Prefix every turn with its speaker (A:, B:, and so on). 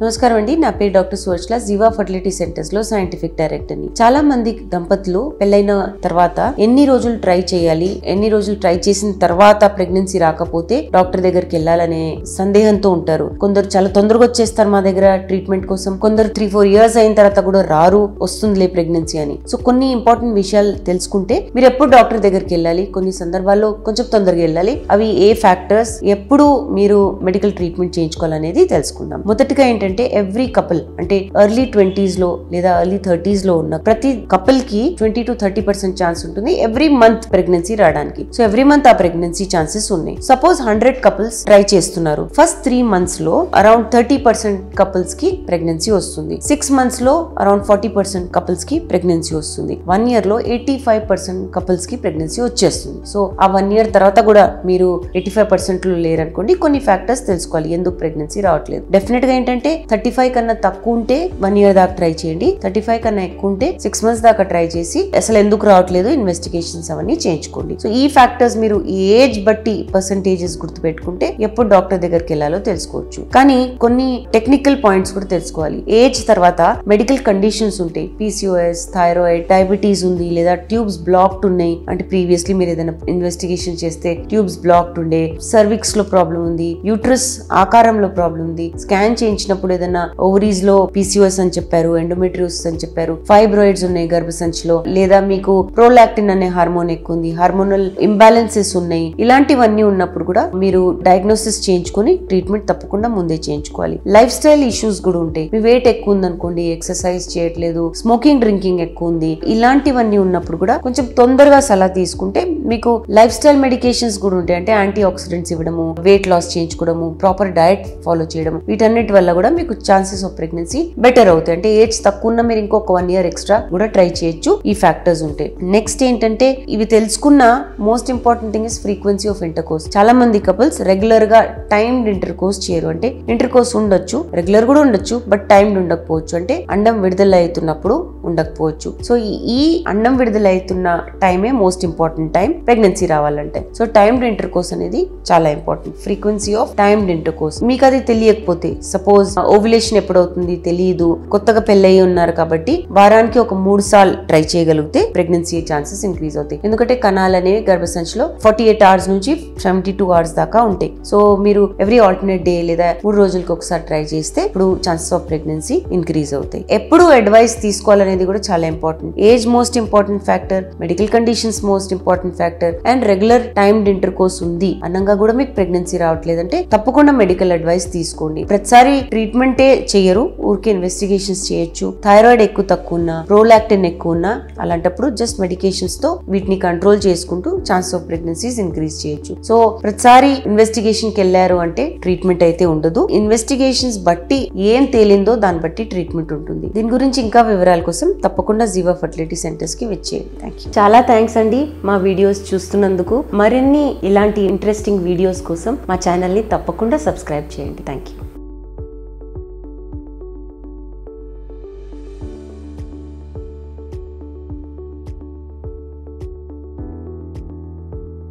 A: నమస్కారం అండి, నా పేరు డాక్టర్ సువర్చల, జీవా ఫర్టిలిటీ సెంటర్స్ లో సైంటిఫిక్ డైరెక్టర్ ని. చాలా మంది దంపతులు పెళ్ళైన తర్వాత ఎన్ని రోజులు ట్రై చేయాలి, ఎన్ని రోజులు ట్రై చేసిన తర్వాత ప్రెగ్నెన్సీ రాకపోతే డాక్టర్ దగ్గరికి వెళ్ళాలనే సందేహంతో ఉంటారు. కొందరు చాలా తొందరగా వచ్చేస్తారు మా దగ్గర ట్రీట్మెంట్ కోసం, కొందరు 3-4 years అయిన తర్వాత కూడా రారు, వస్తుందిలే ప్రెగ్నెన్సీ అని. సో కొన్ని ఇంపార్టెంట్ విషయాలు తెలుసుకుంటే మీరు ఎప్పుడు డాక్టర్ దగ్గరికి వెళ్ళాలి, కొన్ని సందర్భాల్లో కొంచెం తొందరగా వెళ్ళాలి, అవి ఏ ఫ్యాక్టర్స్, ఎప్పుడు మీరు మెడికల్ ట్రీట్మెంట్ చేయించుకోవాలనేది తెలుసుకుందాం. మొదటిగా ఏంటంటే ఎవ్రీ కపుల్ అంటే ఎర్లీ 20s లో లేదా ఎర్లీ 30s లో ఉన్న ప్రతి కపుల్ కి 20 to 30% ఛాన్స్ ఉంటుంది ఎవ్రీ మంత్ ప్రెగ్నెన్సీ రావడానికి. సో ఎవ్రీ మంత్ ఆ ప్రెగ్నెన్సీ ఛాన్సెస్ ఉన్నాయి. సపోజ్ 100 కపుల్స్ ట్రై చేస్తున్నారు, ఫస్ట్ 3 months లో అరౌండ్ 30% కపుల్స్ కి ప్రెగ్నెన్సీ వస్తుంది, 6 months లో అరౌండ్ 40% కపుల్స్ కి ప్రెగ్నెన్సీ వస్తుంది, 1 year లో 85% కపుల్స్ కి ప్రెగ్నెన్సీ వచ్చేస్తుంది. సో ఆ 1 year తర్వాత కూడా మీరు 85% లో లేరనుకోండి, కొన్ని ఫ్యాక్టర్స్ తెలుసుకోవాలి ఎందుకు ప్రెగ్నెన్సీ రావట్లేదు. డెఫినెట్ గా ఏంటంటే 35 కన్నా తక్కువ ఉంటే 1 year దాకా ట్రై చేయండి, 35 కన్నా ఎక్కువ ఉంటే 6 months దాకా ట్రై చేసి అసలు ఎందుకు రావట్లేదు ఇన్వెస్టిగేషన్స్ అవన్నీ చేయించుకోండి. సో ఈ ఫ్యాక్టర్స్ మీరు ఏజ్ బట్టి పర్సంటేజెస్ గుర్తుపెట్టుకుంటే ఎప్పుడు డాక్టర్ దగ్గరికి వెళ్ళాలో తెలుసుకోవచ్చు. కానీ కొన్ని టెక్నికల్ పాయింట్స్ కూడా తెలుసుకోవాలి. ఏజ్ తర్వాత మెడికల్ కండిషన్స్ ఉంటాయి, PCOS, థైరాయిడ్, డయాబెటీస్ ఉంది, లేదా ట్యూబ్స్ బ్లాక్డ్ ఉన్నాయి అంటే ప్రీవియస్లీ మీరు ఏదైనా ఇన్వెస్టిగేషన్ చేస్తే ట్యూబ్స్ బ్లాక్డ్ ఉండే, సర్విక్స్ లో ప్రాబ్లం ఉంది, యూట్రస్ ఆకారంలో ప్రాబ్లం ఉంది, స్కాన్ చేయించినప్పుడు ఏదైనా ఓవరీస్ లో PCOS అని చెప్పారు, ఎండోమెట్రియోసిస్ అని చెప్పారు, ఫైబ్రాయిడ్స్ ఉన్నాయి గర్భసంచిలో, లేదా మీకు ప్రోలాక్టిన్ అనే హార్మోన్ ఎక్కువ ఉంది, హార్మోనల్ ఇంబ్యాలెన్సెస్ ఉన్నాయి, ఇలాంటివన్నీ ఉన్నప్పుడు కూడా మీరు డయాగ్నోసిస్ చేయించుకుని ట్రీట్మెంట్ తప్పకుండా ముందే చేయించుకోవాలి. లైఫ్ స్టైల్ ఇష్యూస్ కూడా ఉంటాయి, మీ వెయిట్ ఎక్కువ ఉంది అనుకోండి, ఎక్సర్సైజ్ చేయట్లేదు, స్మోకింగ్ డ్రింకింగ్ ఎక్కువ ఉంది, ఇలాంటివన్నీ ఉన్నప్పుడు కూడా కొంచెం తొందరగా సలహా తీసుకుంటే మీకు లైఫ్ స్టైల్ మెడికేషన్స్ కూడా ఉంటాయి, అంటే యాంటీ ఆక్సిడెంట్స్ ఇవ్వడము, వెయిట్ లాస్ చేయించుకోవడము, ప్రాపర్ డయట్ ఫాలో చేయడం, వీటన్నిటి వల్ల కూడా మీకు ఛాన్సెస్ ఆఫ్ ప్రెగ్నెన్సీ బెటర్ అవుతాయి. అంటే ఏజ్ తక్కువ ఉన్న మీరు ఇంకొక 1 year ఎక్స్ట్రా కూడా ట్రై చేయొచ్చు, ఈ ఫ్యాక్టర్స్ ఉంటాయి. నెక్స్ట్ ఏంటంటే ఇవి తెలుసుకున్న most important thing is frequency of intercourse. చాలా మంది కపుల్స్ రెగ్యులర్ గా టైమ్డ్ ఇంటర్కోర్స్ చేయరు, అంటే ఇంటర్కోర్స్ ఉండొచ్చు, రెగ్యులర్ కూడా ఉండొచ్చు, బట్ టైమ్డ్ ఉండకపోవచ్చు, అంటే అండం విడుదల అవుతున్నప్పుడు ఉండకపోవచ్చు. సో ఈ అండం విడుదల అవుతున్న టైమే మోస్ట్ ఇంపార్టెంట్ టైం ప్రెగ్నెన్సీ రావాలంటే. సో టైమ్డ్ ఇంటర్కోర్స్ అనేది చాలా important, frequency of timed intercourse. మీకు అది తెలియకపోతే, సపోజ్ ఓవ్యులేషన్ ఎప్పుడవుతుంది తెలియదు, కొత్తగా పెళ్ళయి ఉన్నారు కాబట్టి వారానికి ఒక 3 సార్లు ట్రై చేయగలిగితే ప్రెగ్నెన్సీ ఛాన్సెస్ ఇంక్రీజ్ అవుతాయి. ఎందుకంటే కణాలు అనేవి గర్భసంచిలో 48 hours నుంచి 72 hours దాకా ఉంటాయి. సో మీరు ఎవ్రీ ఆల్టర్నేట్ డే లేదా 3 రోజులకు ఒకసారి ట్రై చేస్తే ఇప్పుడు ఛాన్సెస్ ఆఫ్ ప్రెగ్నెన్సీ ఇంక్రీజ్ అవుతాయి. ఎప్పుడు అడ్వైస్ తీసుకోవాలనేది కూడా చాలా important. Age most important factor, medical conditions most important factor, and regular timed intercourse ఉంది అనంగా కూడా మీకు ప్రెగ్నెన్సీ రావట్లేదంటే తప్పకుండా మెడికల్ అడ్వైస్ తీసుకోండి. ప్రతిసారి ట్రీట్మెంటే చేయరు, ఊరికే ఇన్వెస్టిగేషన్స్ చేయొచ్చు. థైరాయిడ్ ఎక్కువ తక్కువ ఉన్నా, ప్రోలాక్టిన్ ఎక్కువ ఉన్నా, అలాంటప్పుడు జస్ట్ మెడికేషన్స్ తో వీటిని కంట్రోల్ చేసుకుంటూ ఛాన్స్ ఆఫ్ ప్రెగ్నెన్సీస్ ఇంక్రీజ్ చేయొచ్చు. సో ప్రతిసారి ఇన్వెస్టిగేషన్ కి వెళ్ళారు అంటే ట్రీట్మెంట్ అయితే ఉండదు. ఇన్వెస్టిగేషన్స్ బట్టి ఏం తేలిందో దాన్ని బట్టి ట్రీట్మెంట్ ఉంటుంది. దీని గురించి ఇంకా వివరాల కోసం తప్పకుండా జీవా ఫర్టిలిటీ సెంటర్స్ కి వచ్చేయండి. Thank you. చాలా థ్యాంక్స్ అండి మా వీడియోస్ చూస్తున్నందుకు. మరిన్ని ఇలాంటి ఇంట్రెస్టింగ్ వీడియోస్ కోసం మా ఛానల్ ని తప్పకుండా సబ్స్క్రైబ్ చేయండి. Thank you.